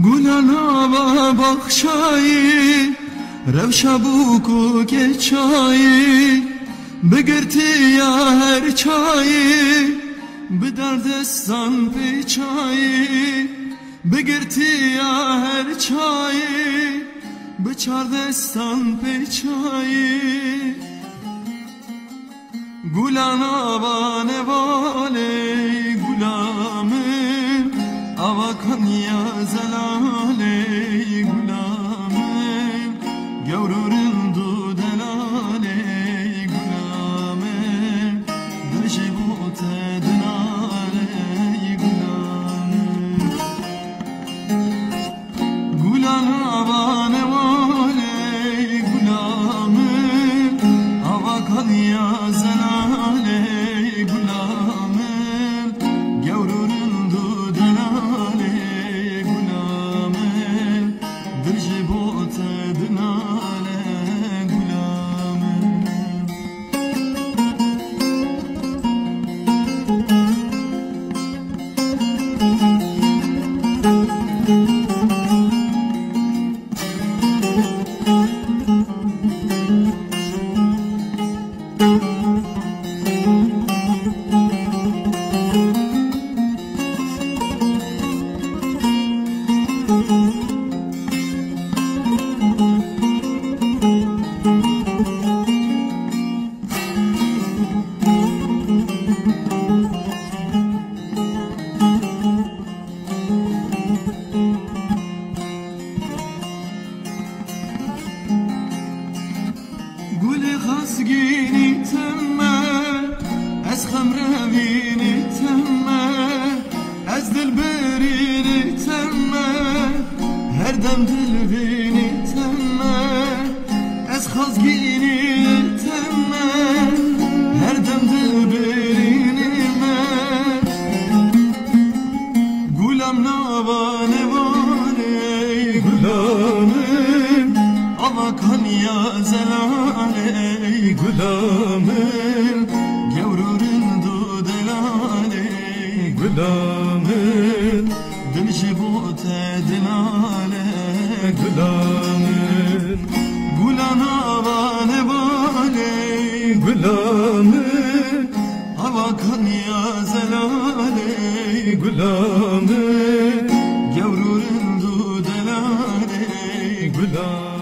گلنا و بخشایی روشا بوکو که چایی بگرتی یا هر چایی به دردستان پیچایی بگرتی یا هر چایی به چردستان پیچایی گلانا و نوالی گلامه آوا کنیا زلالی گلامه گورورن دو دلالی گلامه درجی بوت دنالی گلامه گلانا و نوالی گلامه آوا کنیا زلالی گلامه گورورن دو دلالی گلامه درجی بوت دنالی گلامه گل خسگینی تمه از خمروینی تمه از دل برینی تمه هر دم دل بینی تمه از خسگینی تمه هر دم دل برینی من گلم نوانه وانه گلامه آوا کنیا زلالی گلامه گورورن دو دلالی گلامه دلجی بوت دلالی گلامه گلانا و نوالی گلامه آوا کنیا زلالی گلامه گورورن دو دلالی گلامه